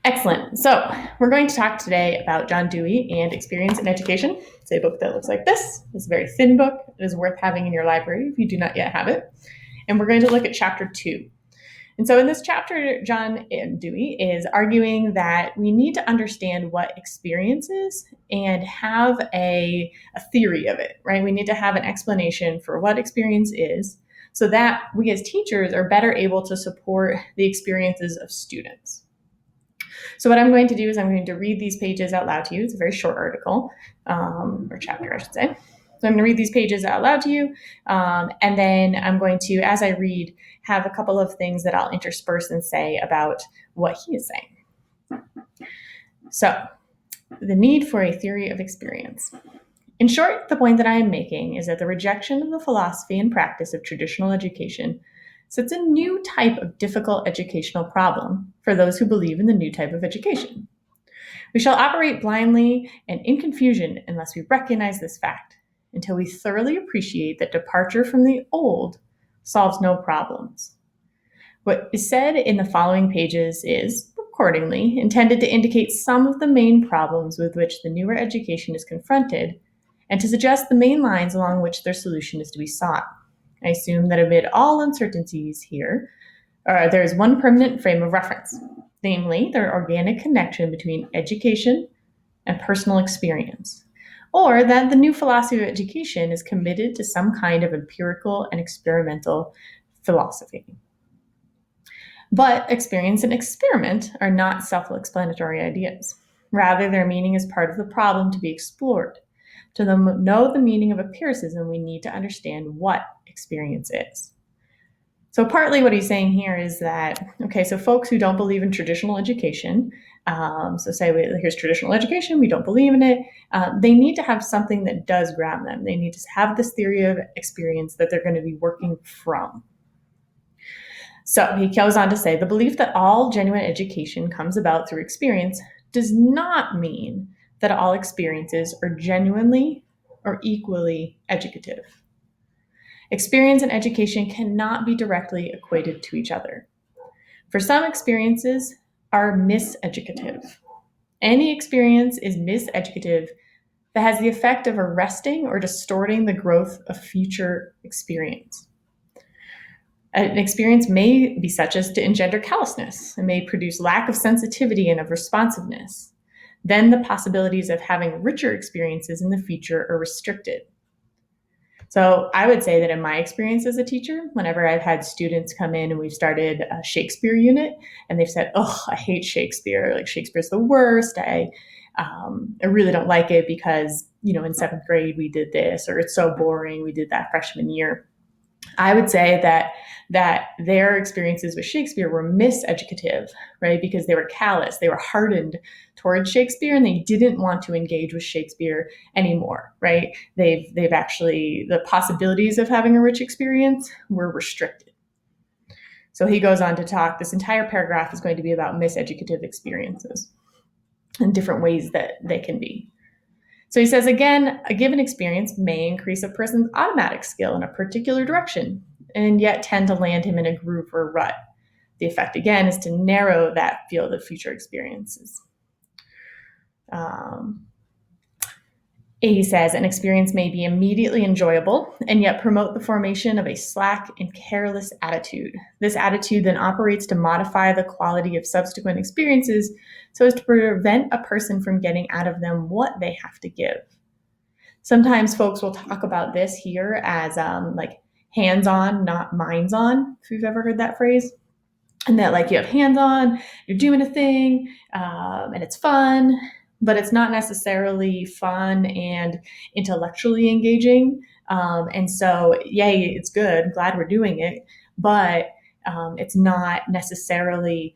Excellent. So we're going to talk today about John Dewey and experience in education. It's a book that looks like this. It's a very thin book. It is worth having in your library if you do not yet have it. And we're going to look at chapter 2. And so in this chapter, John Dewey is arguing that we need to understand what experience is and have a theory of it, right? We need to have an explanation for what experience is so that we as teachers are better able to support the experiences of students. So what I'm going to do is I'm going to read these pages out loud to you. It's a very short article, or chapter, I should say. So I'm going to read these pages out loud to you, and then I'm going to, as I read, have a couple of things that I'll intersperse and say about what he is saying. So, the need for a theory of experience. In short, the point that I am making is that the rejection of the philosophy and practice of traditional education sets a new type of difficult educational problem for those who believe in the new type of education. We shall operate blindly and in confusion unless we recognize this fact, until we thoroughly appreciate that departure from the old solves no problems. What is said in the following pages is, accordingly, intended to indicate some of the main problems with which the newer education is confronted, and to suggest the main lines along which their solution is to be sought. I assume that amid all uncertainties here, there is one permanent frame of reference, namely the organic connection between education and personal experience, or that the new philosophy of education is committed to some kind of empirical and experimental philosophy. But experience and experiment are not self-explanatory ideas. Rather, their meaning is part of the problem to be explored. To know the meaning of empiricism, we need to understand what experience is. So partly what he's saying here is that, okay, so folks who don't believe in traditional education, so say here's traditional education, we don't believe in it, they need to have something that does ground them. They need to have this theory of experience that they're going to be working from. So he goes on to say, the belief that all genuine education comes about through experience does not mean that all experiences are genuinely or equally educative. Experience and education cannot be directly equated to each other. For some experiences are miseducative. Any experience is miseducative that has the effect of arresting or distorting the growth of future experience. An experience may be such as to engender callousness. It may produce lack of sensitivity and of responsiveness. Then the possibilities of having richer experiences in the future are restricted. So I would say that in my experience as a teacher, whenever I've had students come in and we've started a Shakespeare unit and they've said, oh, I hate Shakespeare, like Shakespeare's the worst, I really don't like it because, in 7th grade we did this, or it's so boring, we did that freshman year. I would say that their experiences with Shakespeare were miseducative, right? Because they were callous, they were hardened towards Shakespeare, and they didn't want to engage with Shakespeare anymore, right? They've actually, the possibilities of having a rich experience were restricted. So he goes on to talk, this entire paragraph is going to be about miseducative experiences and different ways that they can be. So he says, again, a given experience may increase a person's automatic skill in a particular direction and yet tend to land him in a groove or rut. The effect, again, is to narrow that field of future experiences. He says, an experience may be immediately enjoyable and yet promote the formation of a slack and careless attitude. This attitude then operates to modify the quality of subsequent experiences so as to prevent a person from getting out of them what they have to give. Sometimes folks will talk about this here as like hands-on, not minds-on, if you've ever heard that phrase. And that like you have hands-on, you're doing a thing, and it's fun, but it's not necessarily fun and intellectually engaging. And so, yay, it's good. I'm glad we're doing it, but it's not necessarily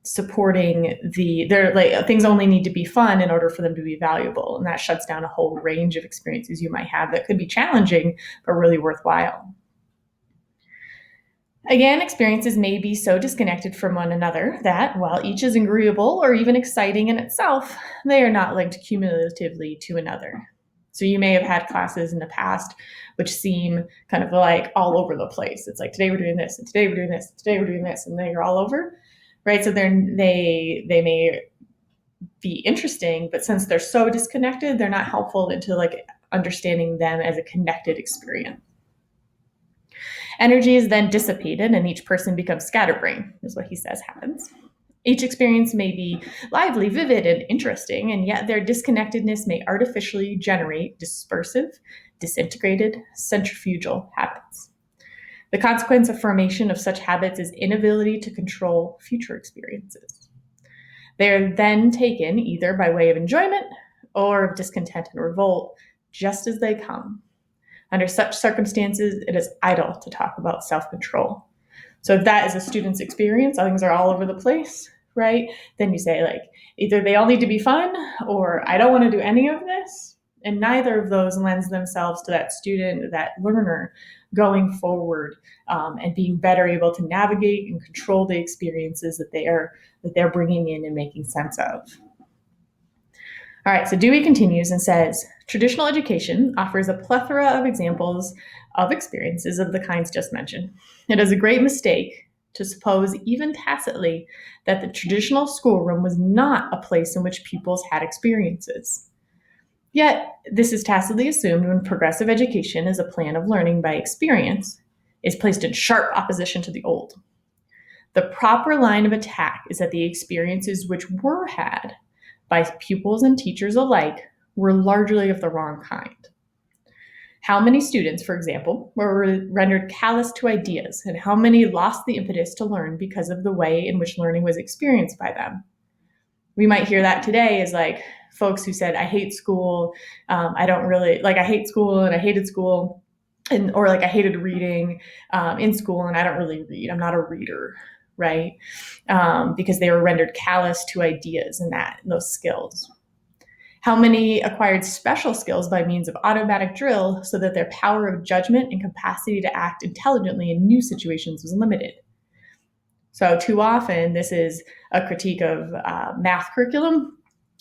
supporting things only need to be fun in order for them to be valuable. And that shuts down a whole range of experiences you might have that could be challenging, but really worthwhile. Again, experiences may be so disconnected from one another that, while each is agreeable or even exciting in itself, they are not linked cumulatively to another. So you may have had classes in the past which seem kind of like all over the place. It's like, today we're doing this, and today we're doing this, and today we're doing this, and then you're all over, right? So they may be interesting, but since they're so disconnected, they're not helpful into like understanding them as a connected experience. Energy is then dissipated and each person becomes scatterbrained, is what he says happens. Each experience may be lively, vivid, and interesting, and yet their disconnectedness may artificially generate dispersive, disintegrated, centrifugal habits. The consequence of formation of such habits is inability to control future experiences. They are then taken either by way of enjoyment or of discontent and revolt, just as they come. Under such circumstances, it is idle to talk about self-control. So if that is a student's experience, things are all over the place, right? Then you say like, either they all need to be fun or I don't want to do any of this. And neither of those lends themselves to that student, that learner going forward and being better able to navigate and control the experiences that they're bringing in and making sense of. All right, so Dewey continues and says, traditional education offers a plethora of examples of experiences of the kinds just mentioned. It is a great mistake to suppose, even tacitly, that the traditional schoolroom was not a place in which pupils had experiences. Yet, this is tacitly assumed when progressive education as a plan of learning by experience is placed in sharp opposition to the old. The proper line of attack is that the experiences which were had by pupils and teachers alike were largely of the wrong kind. How many students, for example, were rendered callous to ideas, and how many lost the impetus to learn because of the way in which learning was experienced by them? We might hear that today as like folks who said, I hate school, I hate school and I hated school, or like I hated reading in school and I don't really read, I'm not a reader, right? Because they were rendered callous to ideas and those skills. How many acquired special skills by means of automatic drill so that their power of judgment and capacity to act intelligently in new situations was limited? So too often, this is a critique of math curriculum,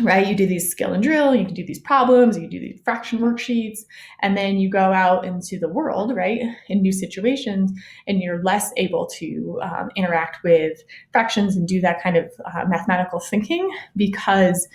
right? You do these skill and drill, you can do these problems, you do these fraction worksheets, and then you go out into the world, right, in new situations, and you're less able to interact with fractions and do that kind of mathematical thinking because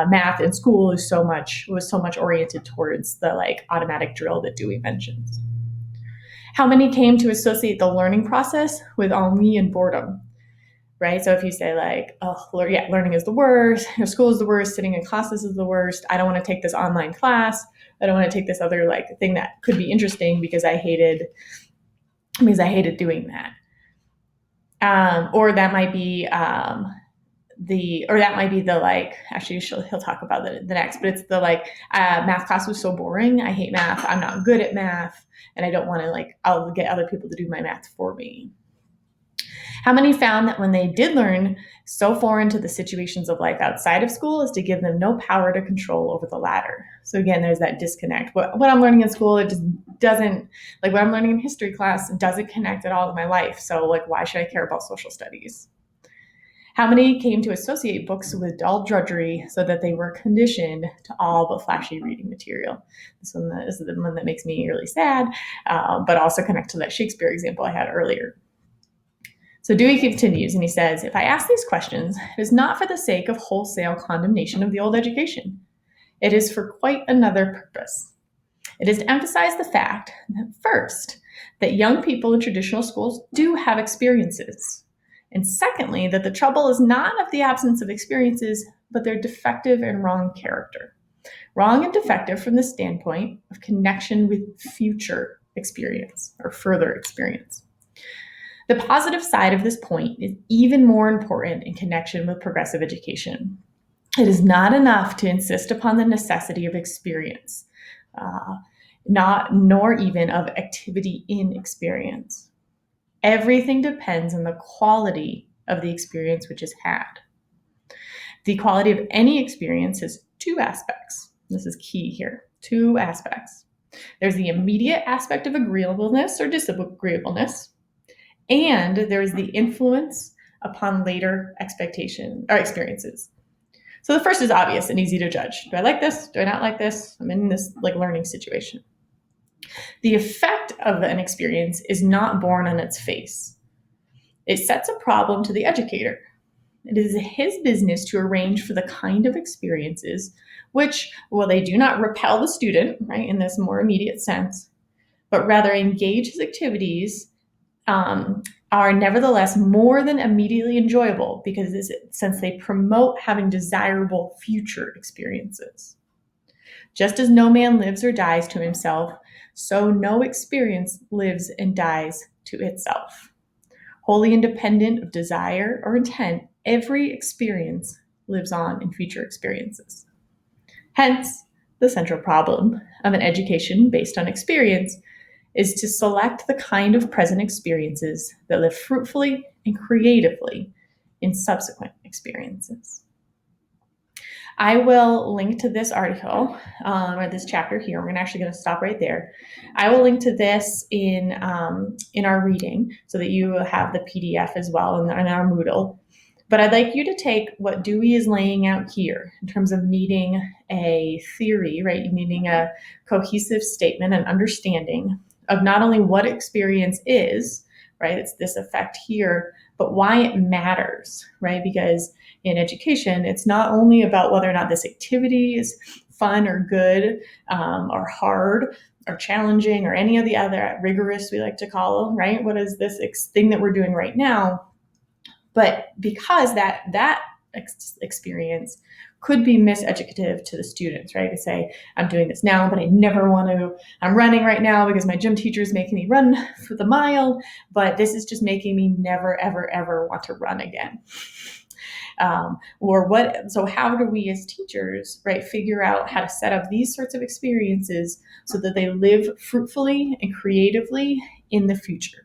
math in school was so much oriented towards the like automatic drill that Dewey mentions. How many came to associate the learning process with ennui and boredom? Right? So if you say like, learning is the worst, school is the worst, sitting in classes is the worst, I don't want to take this online class, I don't want to take this other like thing that could be interesting because I hated doing that. Or that might be the like, actually he'll talk about the next, but it's the like, math class was so boring, I hate math, I'm not good at math, and I don't want to like, I'll get other people to do my math for me. How many found that when they did learn so far into the situations of life outside of school as to give them no power to control over the latter? So again, there's that disconnect. What I'm learning in school, it just doesn't, like what I'm learning in history class, doesn't connect at all to my life. So like, why should I care about social studies? How many came to associate books with dull drudgery so that they were conditioned to all but flashy reading material? This one is the one that makes me really sad, but also connect to that Shakespeare example I had earlier. So Dewey continues and he says, if I ask these questions, it is not for the sake of wholesale condemnation of the old education. It is for quite another purpose. It is to emphasize the fact that first, that young people in traditional schools do have experiences. And secondly, that the trouble is not of the absence of experiences, but their defective and wrong character. Wrong and defective from the standpoint of connection with future experience or further experience. The positive side of this point is even more important in connection with progressive education. It is not enough to insist upon the necessity of experience, nor even of activity in experience. Everything depends on the quality of the experience which is had. The quality of any experience has two aspects. This is key here, two aspects. There's the immediate aspect of agreeableness or disagreeableness, and there is the influence upon later expectation or experiences. So the first is obvious and easy to judge. Do I like this? Do I not like this? I'm in this like learning situation. The effect of an experience is not born on its face. It sets a problem to the educator. It is his business to arrange for the kind of experiences which, while they do not repel the student, right, in this more immediate sense, but rather engage his activities, are nevertheless more than immediately enjoyable because since they promote having desirable future experiences. Just as no man lives or dies to himself, so no experience lives and dies to itself. Wholly independent of desire or intent, every experience lives on in future experiences. Hence, the central problem of an education based on experience is to select the kind of present experiences that live fruitfully and creatively in subsequent experiences. I will link to this article or this chapter here. We're actually going to stop right there. I will link to this in our reading so that you have the PDF as well in our Moodle. But I'd like you to take what Dewey is laying out here in terms of needing a theory, right? Needing a cohesive statement and understanding of not only what experience is, right? It's this effect here, but why it matters, right? Because in education, it's not only about whether or not this activity is fun or good or hard or challenging or any of the other rigorous we like to call them, right? What is this thing that we're doing right now? But because that experience could be miseducative to the students, right? To say, I'm doing this now, but I never want to, I'm running right now because my gym teacher is making me run for the mile, but this is just making me never, ever, ever want to run again. So how do we as teachers, right, figure out how to set up these sorts of experiences so that they live fruitfully and creatively in the future?